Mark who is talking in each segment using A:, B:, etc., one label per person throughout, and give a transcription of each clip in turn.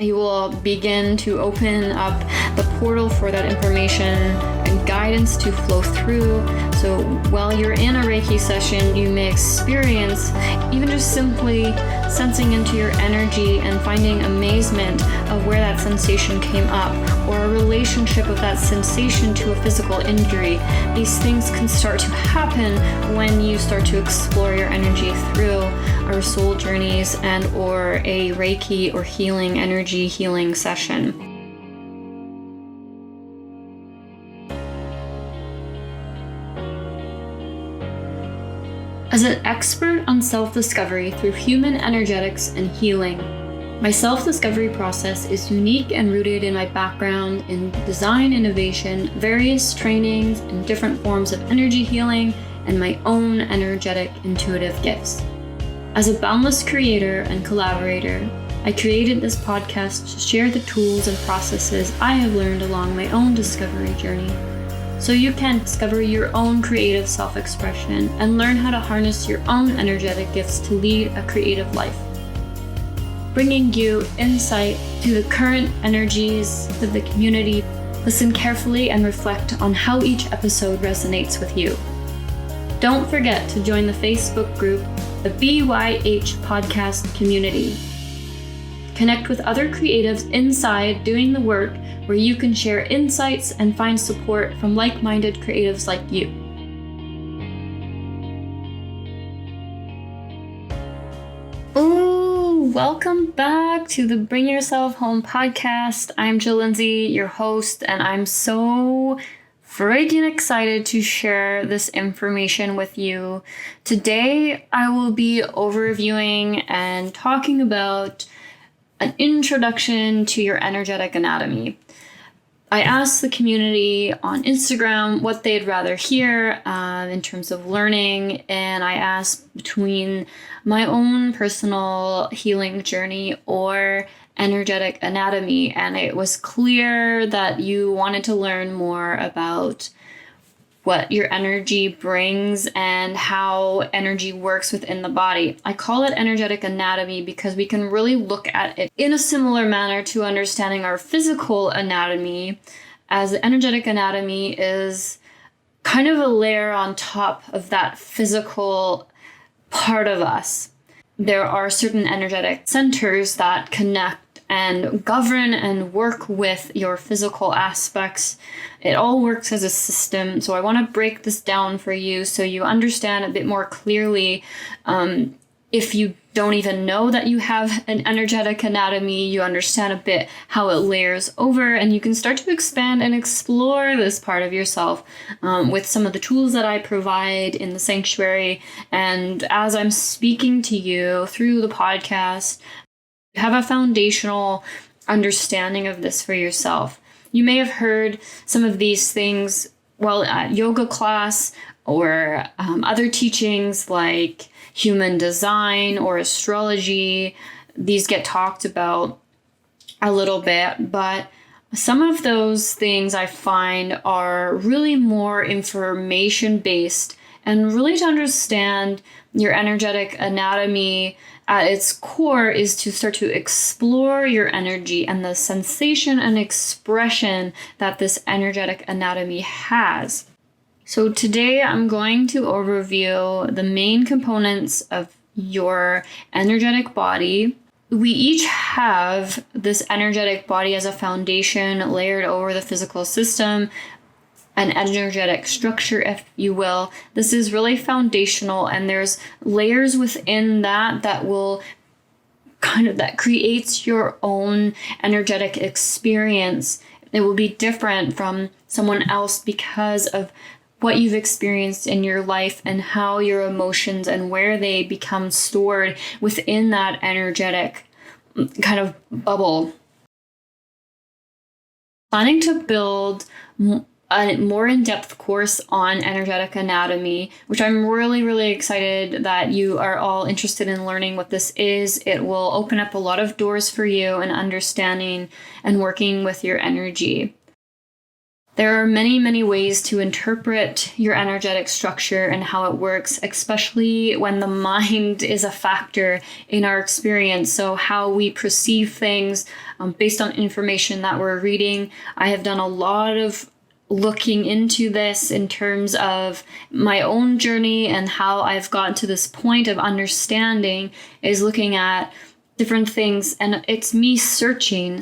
A: You will begin to open up the portal for that information and guidance to flow through. So while you're in a Reiki session, you may experience even just simply sensing into your energy and finding amazement of where that sensation came up, or a relationship of that sensation to a physical injury. These things can start to happen when you start to explore your energy through our soul journeys and or a Reiki or healing energy healing session. As an expert on self-discovery through human energetics and healing, my self-discovery process is unique and rooted in my background in design innovation, various trainings, and different forms of energy healing, and my own energetic intuitive gifts. As a boundless creator and collaborator, I created this podcast to share the tools and processes I have learned along my own discovery journey, so you can discover your own creative self-expression and learn how to harness your own energetic gifts to lead a creative life. Bringing you insight to the current energies of the community, listen carefully and reflect on how each episode resonates with you. Don't forget to join the Facebook group, the BYH podcast community. Connect with other creatives inside doing the work, where you can share insights and find support from like-minded creatives like you. Ooh, welcome back to the Bring Yourself Home podcast. I'm Jill Lindsay, your host, and I'm so freaking excited to share this information with you. Today, I will be overviewing and talking about an introduction to your energetic anatomy. I asked the community on Instagram what they'd rather hear in terms of learning, and I asked between my own personal healing journey or energetic anatomy, and it was clear that you wanted to learn more about what your energy brings and how energy works within the body. I call it energetic anatomy because we can really look at it in a similar manner to understanding our physical anatomy, as the energetic anatomy is kind of a layer on top of that physical part of us. There are certain energetic centers that connect and govern and work with your physical aspects. It all works as a system. So I want to break this down for you so you understand a bit more clearly. If you don't even know that you have an energetic anatomy, you understand a bit how it layers over, and you can start to expand and explore this part of yourself with some of the tools that I provide in the sanctuary. And as I'm speaking to you through the podcast, have a foundational understanding of this for yourself. You may have heard some of these things at yoga class or other teachings like human design or astrology. These get talked about a little bit, but some of those things I find are really more information-based, and really to understand your energetic anatomy at its core is to start to explore your energy and the sensation and expression that this energetic anatomy has. So today I'm going to overview the main components of your energetic body. We each have this energetic body as a foundation layered over the physical system, an energetic structure, if you will. This is really foundational, and there's layers within that will that creates your own energetic experience. It will be different from someone else because of what you've experienced in your life and how your emotions and where they become stored within that energetic kind of bubble. Planning to build a more in-depth course on energetic anatomy, which I'm really, really excited that you are all interested in learning what this is. It will open up a lot of doors for you in understanding and working with your energy. There are many, many ways to interpret your energetic structure and how it works, especially when the mind is a factor in our experience. So how we perceive things based on information that we're reading. I have done a lot of looking into this in terms of my own journey, and how I've gotten to this point of understanding is looking at different things, and it's me searching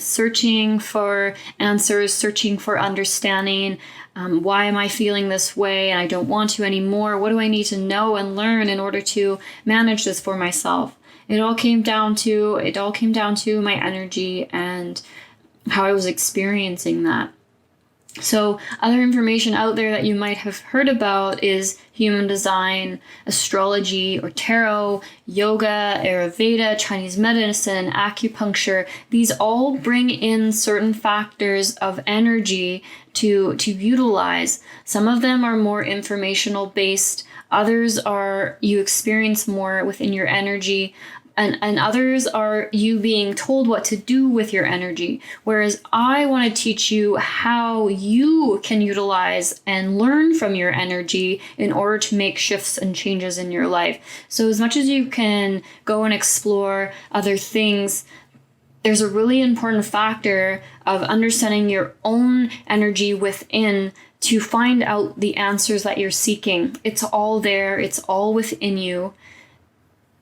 A: for answers, searching for understanding. Why am I feeling this way and I don't want to anymore? What do I need to know and learn in order to manage this for myself? It all came down to my energy and how I was experiencing that. So other information out there that you might have heard about is human design, astrology or tarot, yoga, Ayurveda, Chinese medicine, acupuncture. These all bring in certain factors of energy to utilize. Some of them are more informational based. Others are you experience more within your energy. And others are you being told what to do with your energy. Whereas I want to teach you how you can utilize and learn from your energy in order to make shifts and changes in your life. So as much as you can go and explore other things, there's a really important factor of understanding your own energy within to find out the answers that you're seeking. It's all there. It's all within you.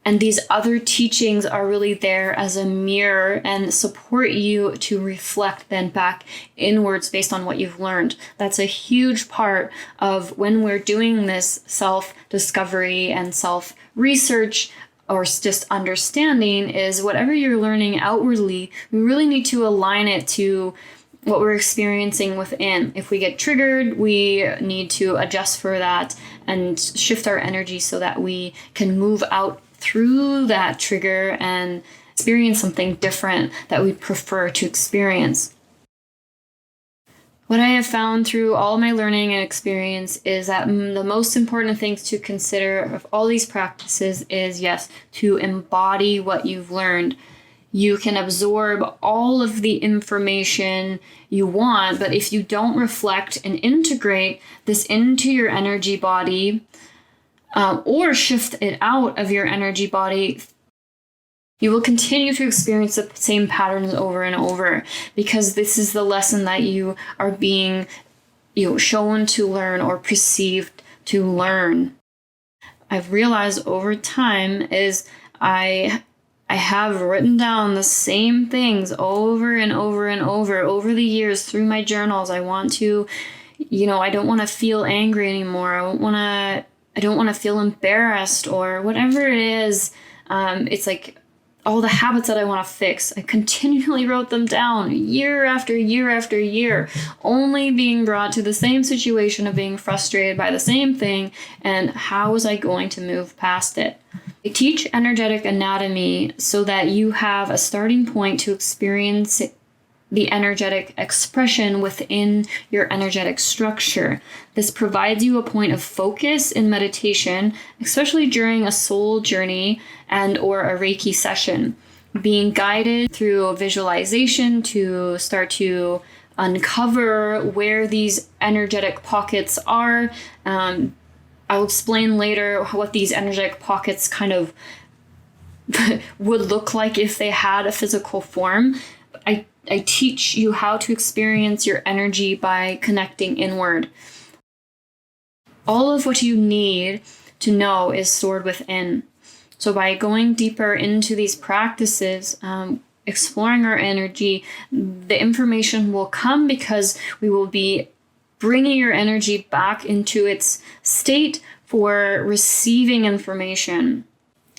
A: And these other teachings are really there as a mirror and support you to reflect then back inwards based on what you've learned. That's a huge part of when we're doing this self-discovery and self-research or just understanding is whatever you're learning outwardly, we really need to align it to what we're experiencing within. If we get triggered, we need to adjust for that and shift our energy so that we can move out through that trigger and experience something different that we prefer to experience. What I have found through all my learning and experience is that the most important things to consider of all these practices is, yes, to embody what you've learned. You can absorb all of the information you want, but if you don't reflect and integrate this into your energy body, or shift it out of your energy body, you will continue to experience the same patterns over and over, because this is the lesson that you are being shown to learn or perceived to learn. I've realized over time is I have written down the same things over and over and over the years through my journals. I want to, I don't want to feel angry anymore. I don't want to feel embarrassed or whatever it is. It's like all the habits that I want to fix. I continually wrote them down year after year after year, only being brought to the same situation of being frustrated by the same thing. And how was I going to move past it? I teach energetic anatomy so that you have a starting point to experience the energetic expression within your energetic structure. This provides you a point of focus in meditation, especially during a soul journey and or a Reiki session. Being guided through a visualization to start to uncover where these energetic pockets are. I'll explain later what these energetic pockets kind of would look like if they had a physical form. I teach you how to experience your energy by connecting inward. All of what you need to know is stored within. So by going deeper into these practices, exploring our energy, the information will come because we will be bringing your energy back into its state for receiving information.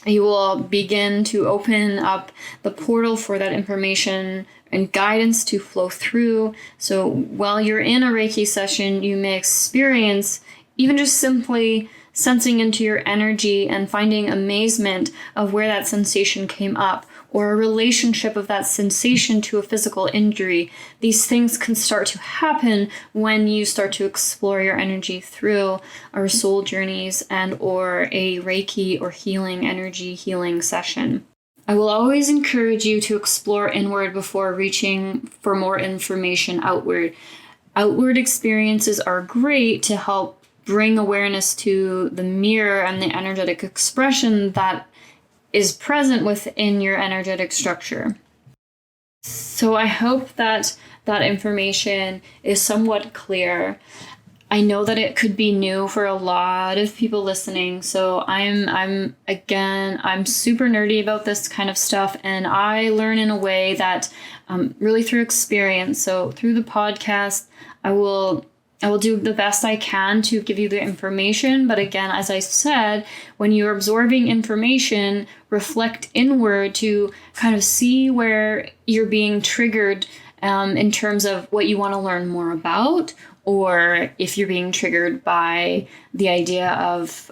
A: You will begin to open up the portal for that information and guidance to flow through. So while you're in a Reiki session, you may experience even just simply sensing into your energy and finding amazement of where that sensation came up, or a relationship of that sensation to a physical injury. These things can start to happen when you start to explore your energy through our soul journeys and or a Reiki or energy healing session. I will always encourage you to explore inward before reaching for more information outward. outward experiences are great to help bring awareness to the mirror and the energetic expression that is present within your energetic structure. So I hope that that information is somewhat clear. I know that it could be new for a lot of people listening. So I'm super nerdy about this kind of stuff, and I learn in a way that really through experience. So through the podcast, I will do the best I can to give you the information. But again, as I said, when you're absorbing information, reflect inward to kind of see where you're being triggered in terms of what you want to learn more about, or if you're being triggered by the idea of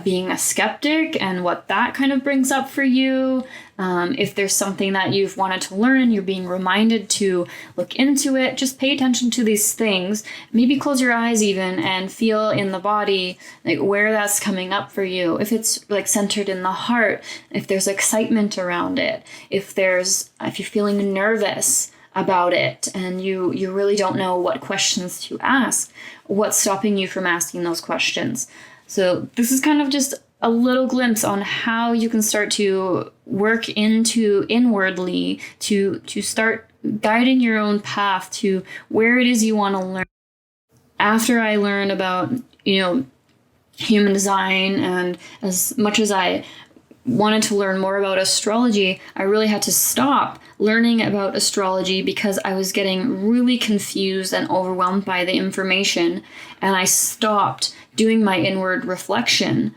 A: being a skeptic and what that kind of brings up for you. If there's something that you've wanted to learn and you're being reminded to look into it, just pay attention to these things. Maybe close your eyes even and feel in the body like where that's coming up for you. If it's like centered in the heart, if there's excitement around it, if you're feeling nervous about it and you really don't know what questions to ask, what's stopping you from asking those questions. So this is kind of just a little glimpse on how you can start to work into inwardly to start guiding your own path to where it is you want to learn. After I learned about, human design, and as much as I wanted to learn more about astrology, I really had to stop learning about astrology because I was getting really confused and overwhelmed by the information, and I stopped doing my inward reflection.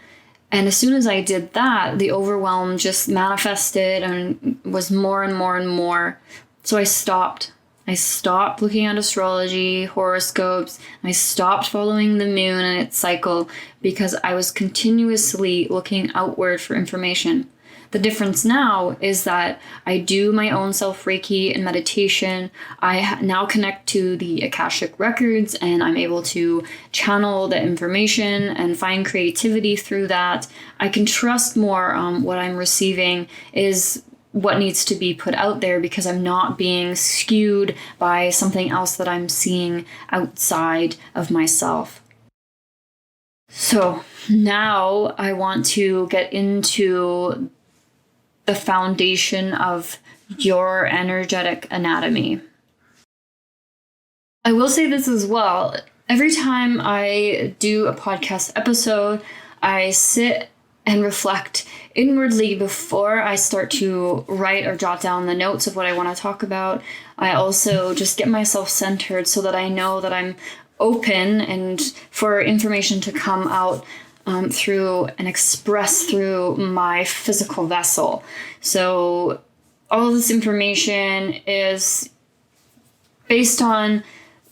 A: And as soon as I did that, the overwhelm just manifested and was more and more and more. So I stopped. I stopped looking at astrology, horoscopes. I stopped following the moon and its cycle because I was continuously looking outward for information. The difference now is that I do my own self-Reiki and meditation. I now connect to the Akashic records, and I'm able to channel the information and find creativity through that. I can trust more what I'm receiving is what needs to be put out there because I'm not being skewed by something else that I'm seeing outside of myself. So now I want to get into the foundation of your energetic anatomy. I will say this as well. Every time I do a podcast episode, I sit and reflect inwardly before I start to write or jot down the notes of what I want to talk about. I also just get myself centered so that I know that I'm open and for information to come out through and express through my physical vessel. So all this information is based on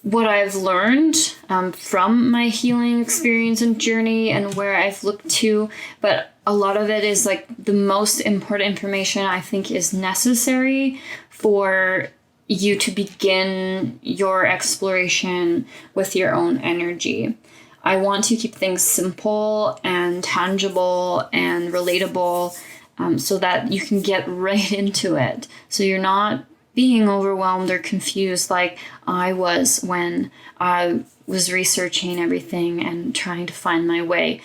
A: what I've learned from my healing experience and journey and where I've looked to, but a lot of it is like the most important information I think is necessary for you to begin your exploration with your own energy. I want to keep things simple and tangible and relatable so that you can get right into it. So you're not being overwhelmed or confused like I was when I was researching everything and trying to find my way.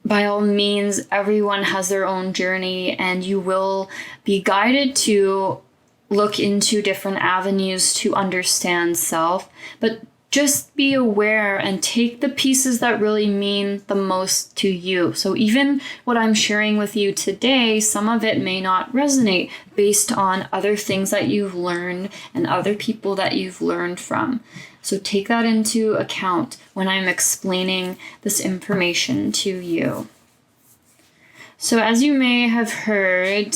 A: By all means, everyone has their own journey, and you will be guided to look into different avenues to understand self, but just be aware and take the pieces that really mean the most to you. So even what I'm sharing with you today, some of it may not resonate based on other things that you've learned and other people that you've learned from. So take that into account when I'm explaining this information to you. So as you may have heard,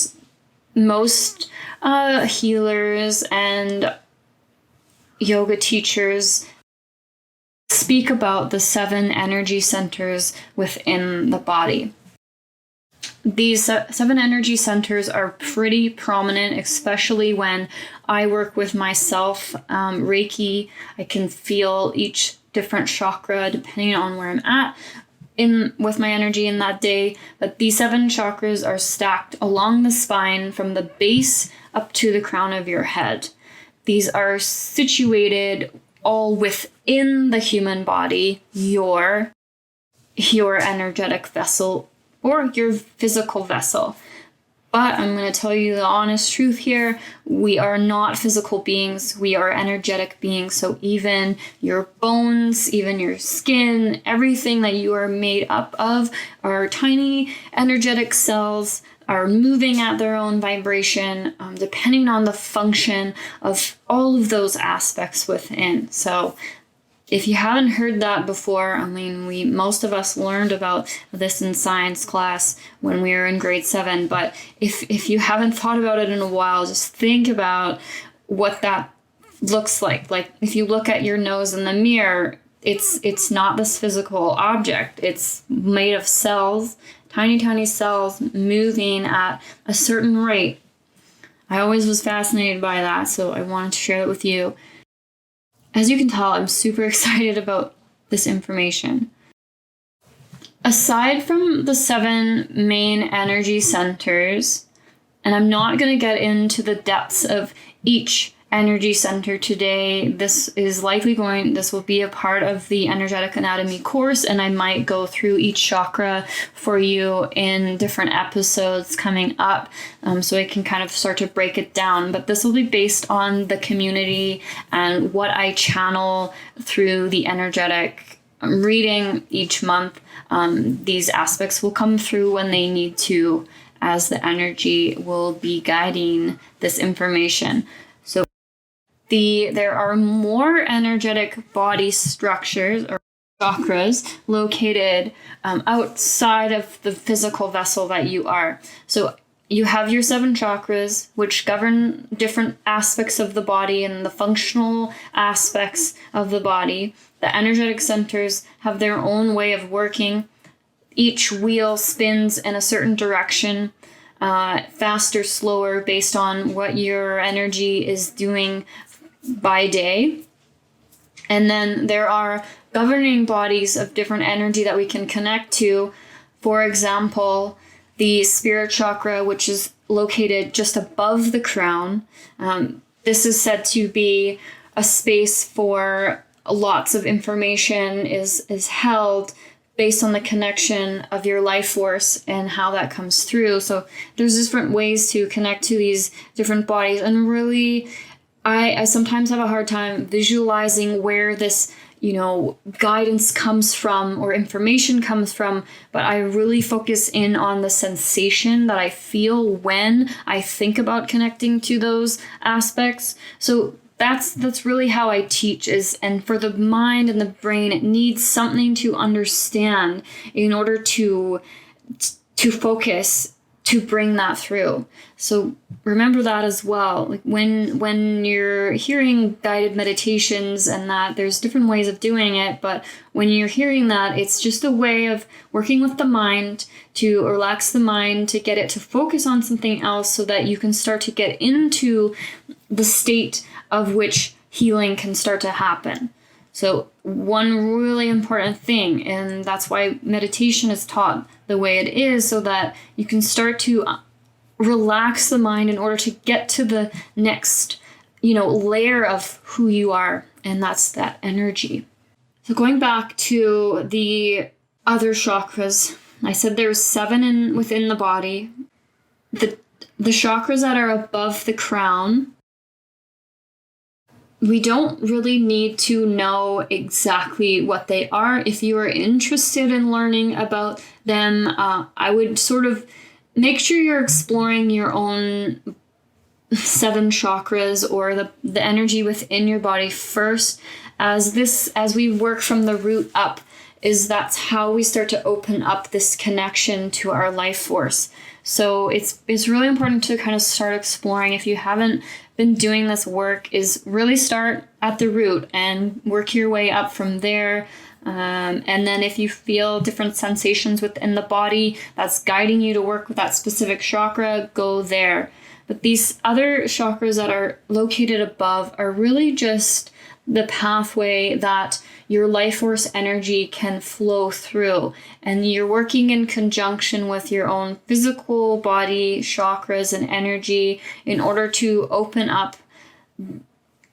A: most healers and yoga teachers speak about the 7 energy centers within the body. These 7 energy centers are pretty prominent, especially when I work with myself. Reiki, I can feel each different chakra depending on where I'm at with my energy in that day. But these 7 chakras are stacked along the spine from the base up to the crown of your head. these are situated all within the human body, your energetic vessel or your physical vessel. But I'm going to tell you the honest truth here. We are not physical beings. We are energetic beings. So even your bones, even your skin, everything that you are made up of are tiny energetic cells, are moving at their own vibration, depending on the function of all of those aspects within. So if you haven't heard that before, I mean, most of us learned about this in science class when we were in grade 7, but if you haven't thought about it in a while, just think about what that looks like. Like if you look at your nose in the mirror, it's not this physical object. It's made of cells, tiny cells moving at a certain rate. I always was fascinated by that, so I wanted to share it with you. As you can tell, I'm super excited about this information. Aside from the 7 main energy centers, and I'm not going to get into the depths of each energy center today. This will be a part of the energetic anatomy course, and I might go through each chakra for you in different episodes coming up, so I can kind of start to break it down. But this will be based on the community and what I channel through the energetic reading each month. These aspects will come through when they need to, as the energy will be guiding this information. So there are more energetic body structures or chakras located outside of the physical vessel that you are. So you have your 7 chakras, which govern different aspects of the body and the functional aspects of the body. The energetic centers have their own way of working. Each wheel spins in a certain direction, faster, slower, based on what your energy is doing by day. And then there are governing bodies of different energy that we can connect to. For example, the spirit chakra, which is located just above the crown. This is said to be a space for lots of information is held based on the connection of your life force and how that comes through. So there's different ways to connect to these different bodies, and really I sometimes have a hard time visualizing where this, guidance comes from or information comes from, but I really focus in on the sensation that I feel when I think about connecting to those aspects. So that's really how I teach and for the mind and the brain, it needs something to understand in order to focus, to bring that through. So remember that as well. Like when you're hearing guided meditations and that, there's different ways of doing it, but when you're hearing that, it's just a way of working with the mind to relax the mind, to get it to focus on something else so that you can start to get into the state of which healing can start to happen. So one really important thing, and that's why meditation is taught the way it is, so that you can start to relax the mind in order to get to the next, layer of who you are, and that's that energy. So going back to the other chakras, I said there's 7 within the body. The chakras that are above the crown, we don't really need to know exactly what they are. If you are interested in learning about them, I would sort of make sure you're exploring your own 7 chakras or the energy within your body first, as we work from the root up, that's how we start to open up this connection to our life force. So it's really important to kind of start exploring. If you haven't been doing this work, is really start at the root and work your way up from there. And then if you feel different sensations within the body that's guiding you to work with that specific chakra, go there. But these other chakras that are located above are really just the pathway that your life force energy can flow through. And you're working in conjunction with your own physical body, chakras, and energy in order to open up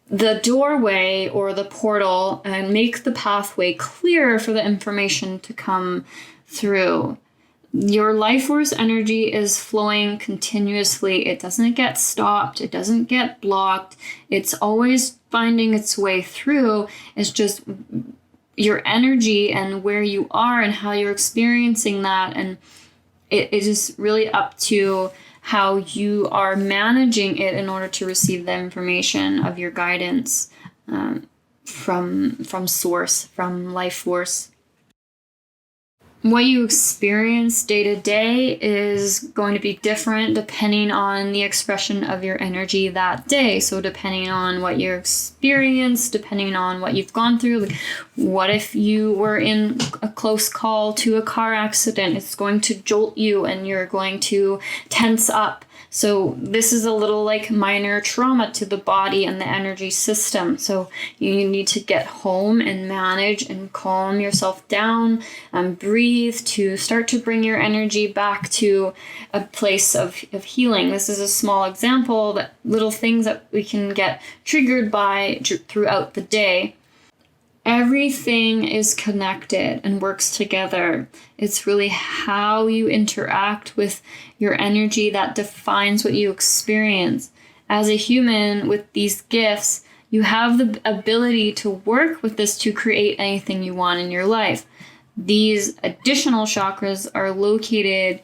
A: the doorway or the portal and make the pathway clear for the information to come through. Your life force energy is flowing continuously. It doesn't get stopped. It doesn't get blocked. It's always finding its way through. It's just your energy and where you are and how you're experiencing that. And it is really up to how you are managing it in order to receive the information of your guidance from source, from life force. What you experience day to day is going to be different depending on the expression of your energy that day. So depending on what you experienced, depending on what you've gone through, like what if you were in a close call to a car accident? It's going to jolt you and you're going to tense up. So this is a little like minor trauma to the body and the energy system. So you need to get home and manage and calm yourself down and breathe to start to bring your energy back to a place of healing. This is a small example, that little things that we can get triggered by throughout the day. Everything is connected and works together. It's really how you interact with your energy that defines what you experience. As a human with these gifts, you have the ability to work with this to create anything you want in your life. These additional chakras are located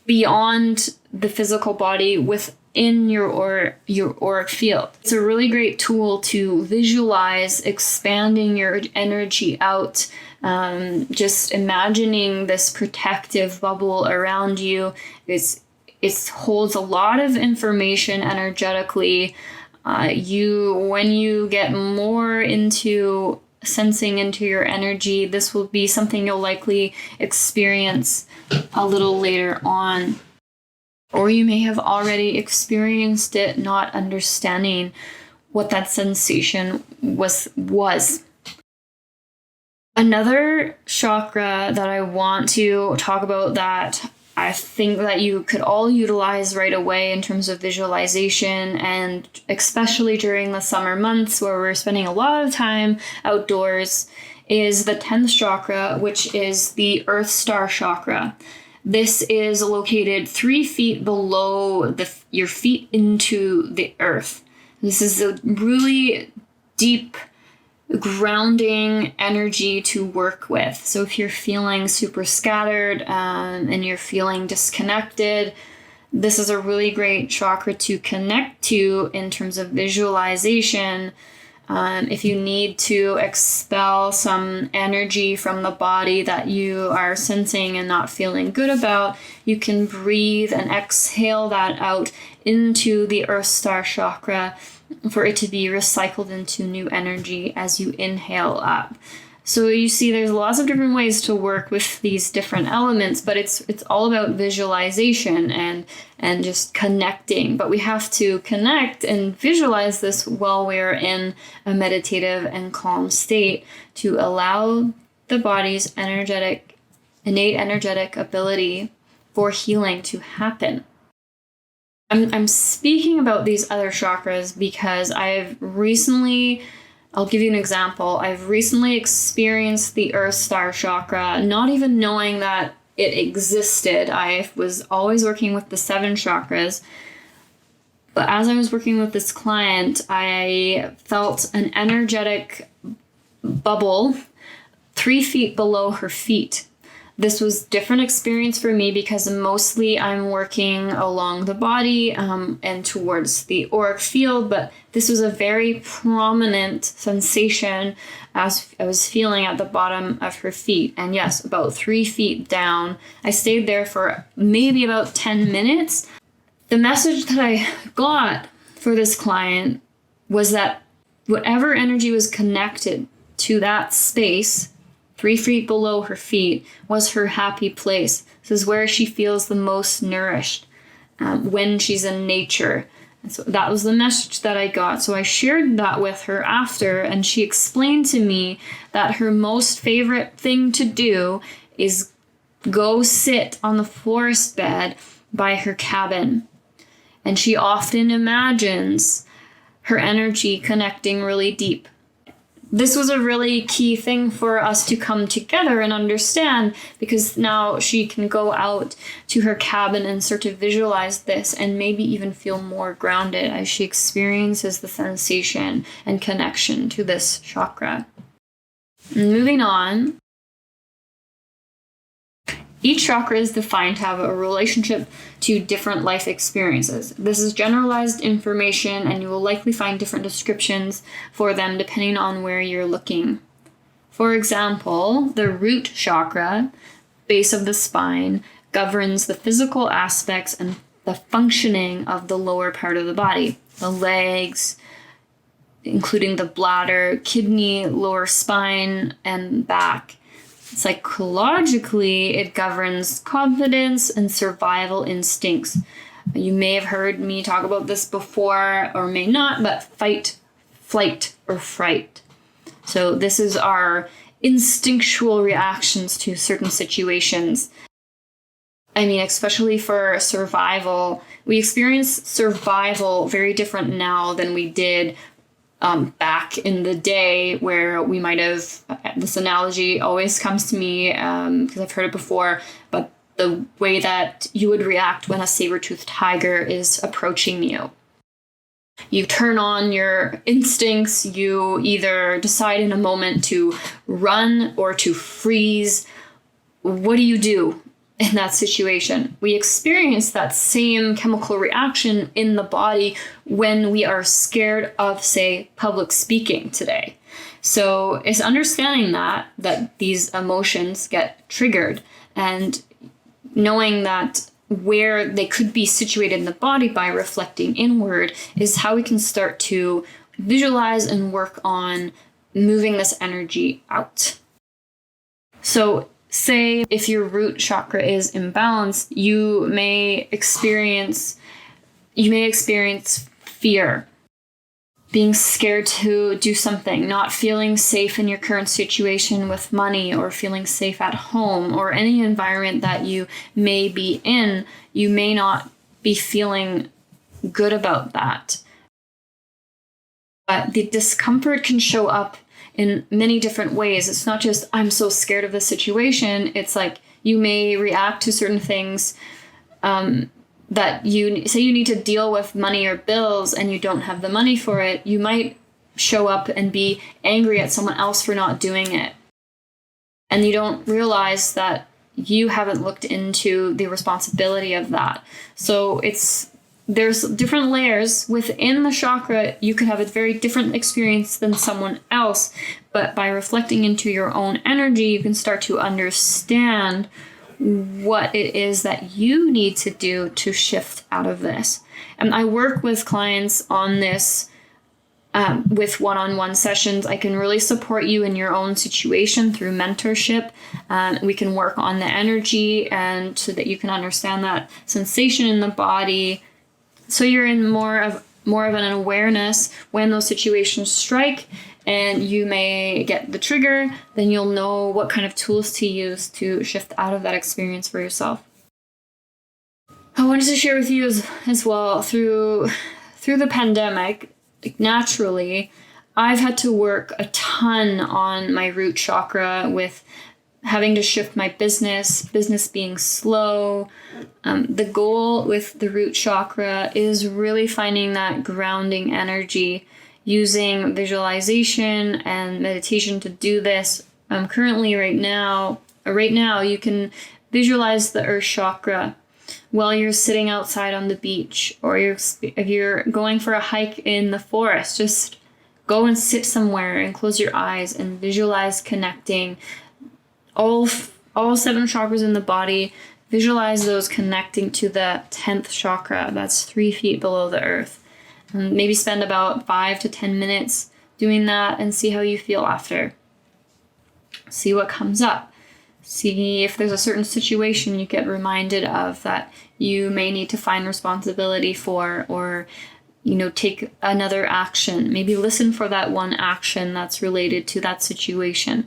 A: beyond the physical body within your auric field. It's a really great tool to visualize expanding your energy out, just imagining this protective bubble around you. It holds a lot of information energetically. When you get more into sensing into your energy, this will be something you'll likely experience a little later on. Or you may have already experienced it, not understanding what that sensation was. Another chakra that I want to talk about that I think that you could all utilize right away in terms of visualization, and especially during the summer months where we're spending a lot of time outdoors, is the 10th chakra, which is the Earth Star chakra. This is located 3 feet below your feet into the earth. This is a really deep, grounding energy to work with. So if you're feeling super scattered and you're feeling disconnected, this is a really great chakra to connect to in terms of visualization. If you need to expel some energy from the body that you are sensing and not feeling good about, you can breathe and exhale that out into the Earth Star chakra for it to be recycled into new energy as you inhale up. So you see there's lots of different ways to work with these different elements, but it's all about visualization and just connecting. But we have to connect and visualize this while we're in a meditative and calm state to allow the body's innate energetic ability for healing to happen. I'm speaking about these other chakras because I'll give you an example. I've recently experienced the Earth Star chakra, not even knowing that it existed. I was always working with the 7 chakras. But as I was working with this client, I felt an energetic bubble 3 feet below her feet. This was a different experience for me because mostly I'm working along the body and towards the auric field, but this was a very prominent sensation as I was feeling at the bottom of her feet. And yes, about 3 feet down. I stayed there for maybe about 10 minutes. The message that I got for this client was that whatever energy was connected to that space 3 feet below her feet was her happy place. This is where she feels the most nourished when she's in nature. And so that was the message that I got. So I shared that with her after, and she explained to me that her most favorite thing to do is go sit on the forest bed by her cabin. And she often imagines her energy connecting really deep. This was a really key thing for us to come together and understand, because now she can go out to her cabin and start to visualize this and maybe even feel more grounded as she experiences the sensation and connection to this chakra. Moving on. Each chakra is defined to have a relationship to different life experiences. This is generalized information, and you will likely find different descriptions for them depending on where you're looking. For example, the root chakra, base of the spine, governs the physical aspects and the functioning of the lower part of the body, the legs, including the bladder, kidney, lower spine, and back. Psychologically, it governs confidence and survival instincts. You may have heard me talk about this before or may not, but fight, flight, or fright. So this is our instinctual reactions to certain situations. I mean, especially for survival, we experience survival very different now than we did back in the day, where we might have, this analogy always comes to me because I've heard it before, but the way that you would react when a saber-toothed tiger is approaching you. You turn on your instincts, you either decide in a moment to run or to freeze. What do you do in that situation? We experience that same chemical reaction in the body when we are scared of, say, public speaking today. So it's understanding that these emotions get triggered, and knowing that where they could be situated in the body by reflecting inward is how we can start to visualize and work on moving this energy out. So say if your root chakra is imbalanced, you may experience fear, being scared to do something, not feeling safe in your current situation with money, or feeling safe at home, or any environment that you may be in. You may not be feeling good about that. But the discomfort can show up in many different ways. It's not just, I'm so scared of the situation. It's like you may react to certain things that you say you need to deal with money or bills and you don't have the money for it. You might show up and be angry at someone else for not doing it. And you don't realize that you haven't looked into the responsibility of that. So there's different layers within the chakra. You could have a very different experience than someone else, but by reflecting into your own energy, you can start to understand what it is that you need to do to shift out of this. And I work with clients on this with one-on-one sessions. I can really support you in your own situation through mentorship. We can work on the energy, and so that you can understand that sensation in the body, so you're in more of an awareness when those situations strike and you may get the trigger. Then you'll know what kind of tools to use to shift out of that experience for yourself. I wanted to share with you as well, through the pandemic, naturally, I've had to work a ton on my root chakra, with having to shift my business being slow. The goal with the root chakra is really finding that grounding energy, using visualization and meditation to do this. Currently, right now, you can visualize the earth chakra while you're sitting outside on the beach, or if you're going for a hike in the forest. Just go and sit somewhere and close your eyes and visualize connecting all 7 chakras in the body. Visualize those connecting to the 10th chakra. That's 3 feet below the earth. And maybe spend about 5 to 10 minutes doing that and see how you feel after. See what comes up. See if there's a certain situation you get reminded of that you may need to find responsibility for, or take another action. Maybe listen for that one action that's related to that situation.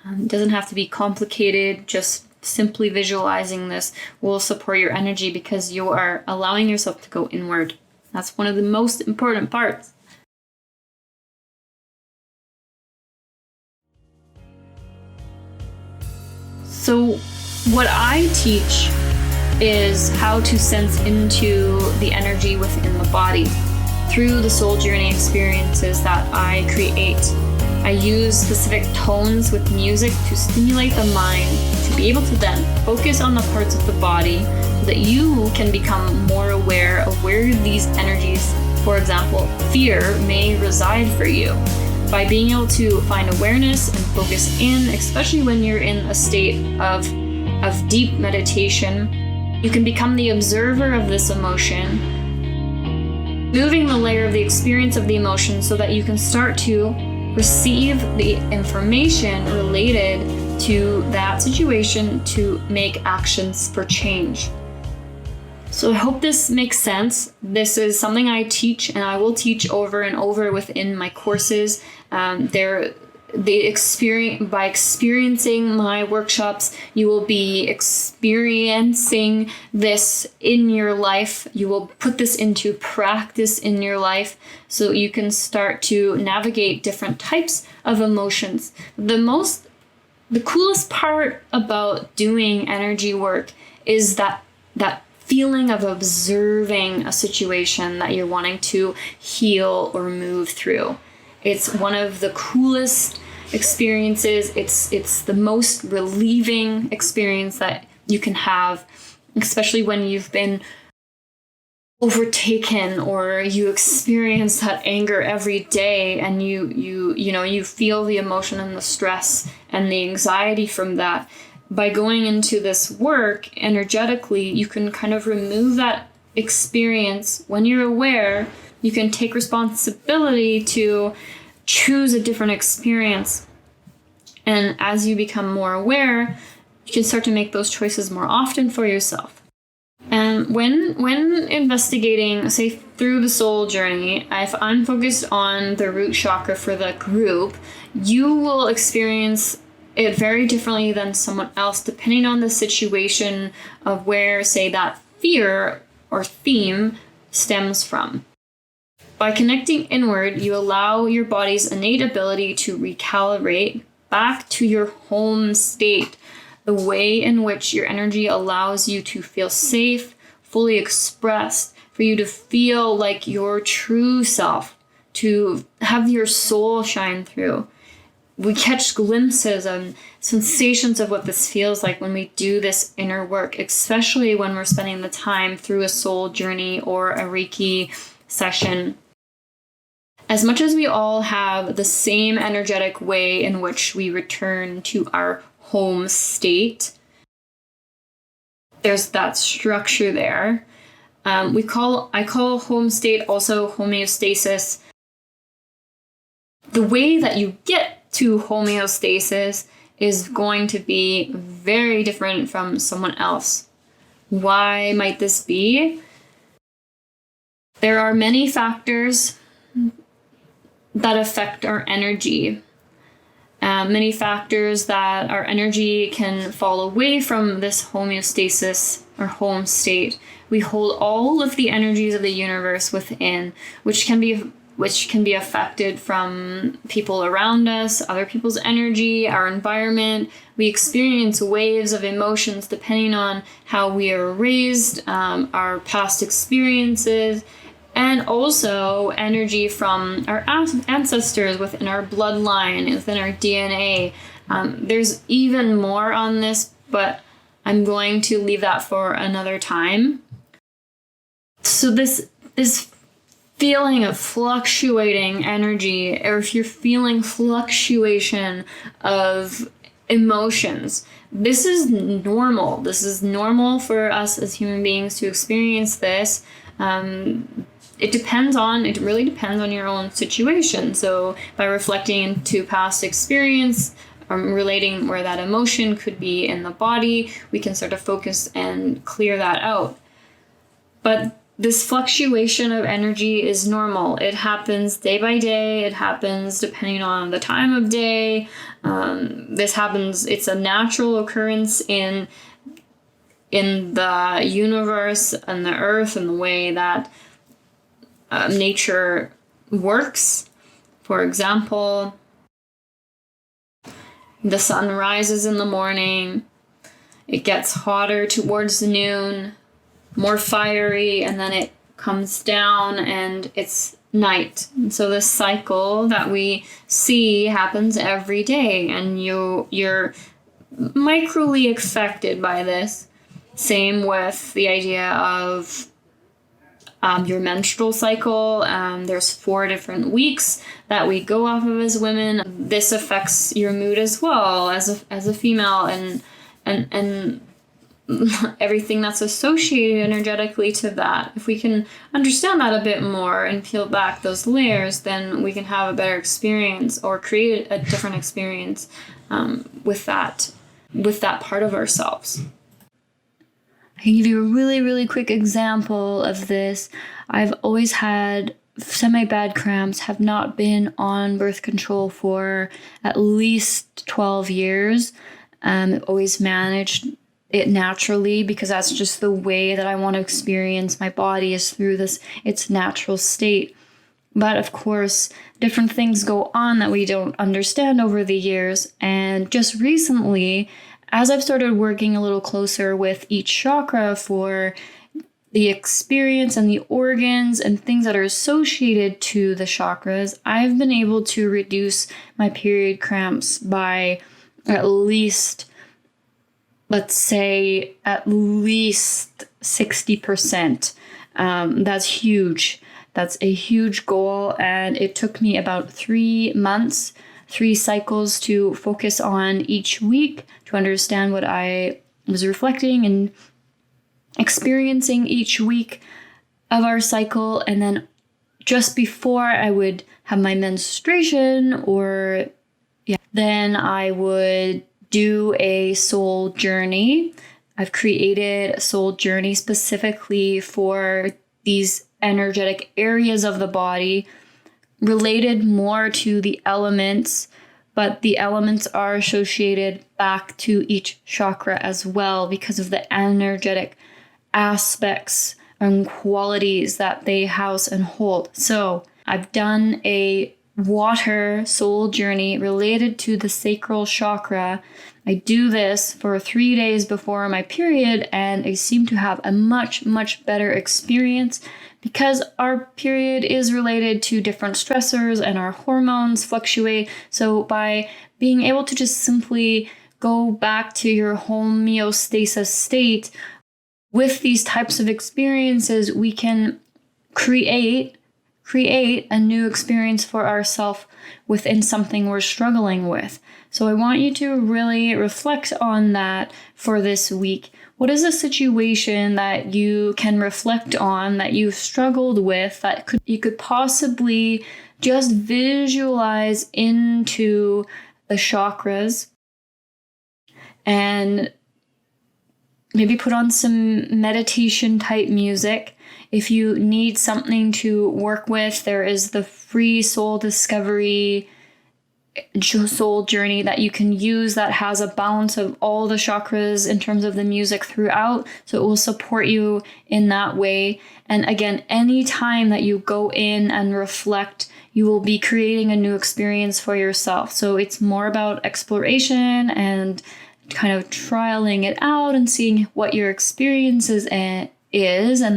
A: It doesn't have to be complicated. Just simply visualizing this will support your energy, because you are allowing yourself to go inward. That's one of the most important parts. So what I teach is how to sense into the energy within the body through the soul journey experiences that I create. I use specific tones with music to stimulate the mind to be able to then focus on the parts of the body so that you can become more aware of where these energies, for example, fear, may reside for you. By being able to find awareness and focus in, especially when you're in a state of deep meditation, you can become the observer of this emotion, moving the layer of the experience of the emotion so that you can start to receive the information related to that situation to make actions for change. So I hope this makes sense. This is something I teach, and I will teach over and over within my courses. By experiencing my workshops, you will be experiencing this in your life. You will put this into practice in your life so you can start to navigate different types of emotions. The coolest part about doing energy work is that feeling of observing a situation that you're wanting to heal or move through. It's one of the coolest experiences. It's the most relieving experience that you can have, especially when you've been overtaken or you experience that anger every day, and you feel the emotion and the stress and the anxiety from that. By going into this work energetically, you can kind of remove that experience. When you're aware, you can take responsibility to choose a different experience. And as you become more aware, you can start to make those choices more often for yourself. And when investigating, say, through the soul journey, if I'm focused on the root chakra for the group, you will experience it very differently than someone else, depending on the situation of where, say, that fear or theme stems from. By connecting inward, you allow your body's innate ability to recalibrate back to your home state, the way in which your energy allows you to feel safe, fully expressed, for you to feel like your true self, to have your soul shine through. We catch glimpses and sensations of what this feels like when we do this inner work, especially when we're spending the time through a soul journey or a Reiki session. As much as we all have the same energetic way in which we return to our home state, there's that structure there. I call home state also homeostasis. The way that you get to homeostasis is going to be very different from someone else. Why might this be? There are many factors that affect our energy. Many factors that our energy can fall away from this homeostasis or home state. We hold all of the energies of the universe within, which can be affected from people around us, other people's energy, our environment. We experience waves of emotions depending on how we are raised, our past experiences, and also energy from our ancestors within our bloodline, within our DNA. There's even more on this, but I'm going to leave that for another time. So this feeling of fluctuating energy, or if you're feeling fluctuation of emotions, this is normal. This is normal for us as human beings to experience this. It really depends on your own situation. So by reflecting into past experience, relating where that emotion could be in the body, we can start to focus and clear that out. But this fluctuation of energy is normal. It happens day by day. It happens depending on the time of day. This happens, it's a natural occurrence in the universe and the earth and the way that nature works. For example, the sun rises in the morning, it gets hotter towards noon, more fiery, and then it comes down and it's night. And so this cycle that we see happens every day, and you're microly affected by this. Same with the idea of your menstrual cycle. There's 4 different weeks that we go off of as women. This affects your mood as well as a female, and everything that's associated energetically to that. If we can understand that a bit more and peel back those layers, then we can have a better experience or create a different experience with that part of ourselves. I can give you a really, really quick example of this. I've always had semi-bad cramps, have not been on birth control for at least 12 years. Always managed it naturally because that's just the way that I want to experience my body, is through its natural state. But of course, different things go on that we don't understand over the years. And just recently, as I've started working a little closer with each chakra for the experience and the organs and things that are associated to the chakras, I've been able to reduce my period cramps by at least, let's say, at least 60%. That's huge. That's a huge goal. And it took me about 3 months, 3 cycles to focus on each week to understand what I was reflecting and experiencing each week of our cycle. And then just before I would have my menstruation, then I would do a soul journey. I've created a soul journey specifically for these energetic areas of the body, related more to the elements, but the elements are associated back to each chakra as well because of the energetic aspects and qualities that they house and hold. So I've done a water soul journey related to the sacral chakra. I do this for 3 days before my period, and I seem to have a much, much better experience because our period is related to different stressors and our hormones fluctuate. So by being able to just simply go back to your homeostasis state with these types of experiences, we can create a new experience for ourselves within something we're struggling with. So I want you to really reflect on that for this week. What is a situation that you can reflect on that you've struggled with that you could possibly just visualize into the chakras, and maybe put on some meditation type music. If you need something to work with, there is the free soul discovery soul journey that you can use that has a balance of all the chakras in terms of the music throughout. So it will support you in that way. And again, any time that you go in and reflect, you will be creating a new experience for yourself. So it's more about exploration and kind of trialing it out and seeing what your experience is, and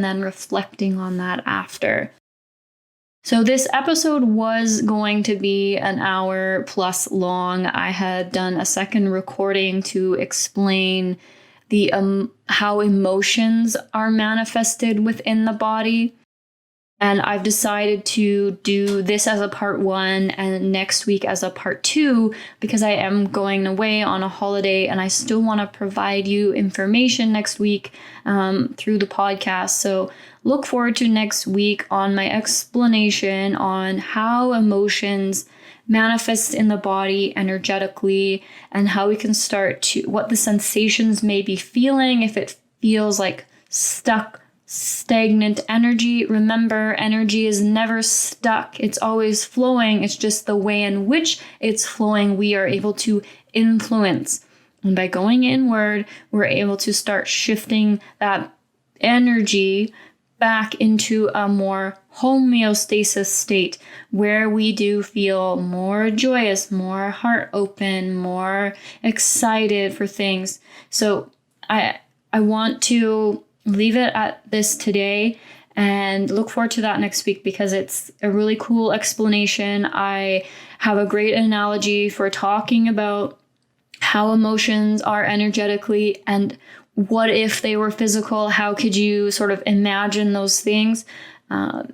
A: then reflecting on that after. So this episode was going to be an hour plus long. I had done a second recording to explain the how emotions are manifested within the body. And I've decided to do this as a part 1 and next week as a part 2 because I am going away on a holiday and I still want to provide you information next week through the podcast. So look forward to next week on my explanation on how emotions manifest in the body energetically and how we can start to, what the sensations may be feeling if it feels like stuck, stagnant energy. Remember, energy is never stuck. It's always flowing. It's just the way in which it's flowing we are able to influence. And by going inward, we're able to start shifting that energy back into a more homeostasis state where we do feel more joyous, more heart open, more excited for things. So I want to leave it at this today and look forward to that next week because it's a really cool explanation. I have a great analogy for talking about how emotions are energetically and what if they were physical? How could you sort of imagine those things?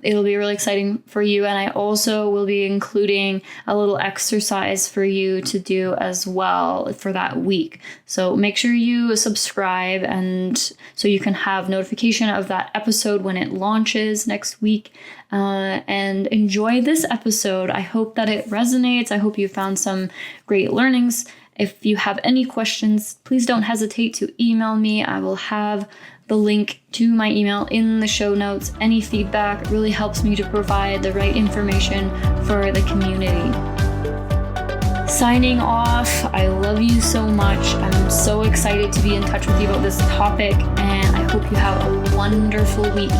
A: It'll be really exciting for you. And I also will be including a little exercise for you to do as well for that week. So make sure you subscribe and so you can have notification of that episode when it launches next week. And enjoy this episode. I hope that it resonates. I hope you found some great learnings. If you have any questions, please don't hesitate to email me. I will have the link to my email in the show notes. Any feedback really helps me to provide the right information for the community. Signing off, I love you so much. I'm so excited to be in touch with you about this topic, and I hope you have a wonderful week.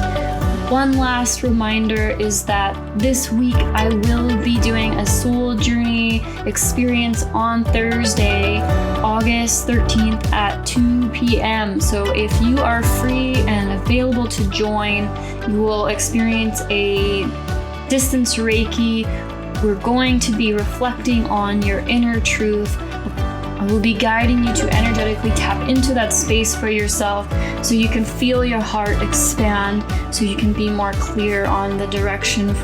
A: One last reminder is that this week I will be doing a soul journey experience on Thursday, August 13th at 2 p.m. So if you are free and available to join, you will experience a distance Reiki. We're going to be reflecting on your inner truth. I will be guiding you to energetically tap into that space for yourself so you can feel your heart expand, so you can be more clear on the direction for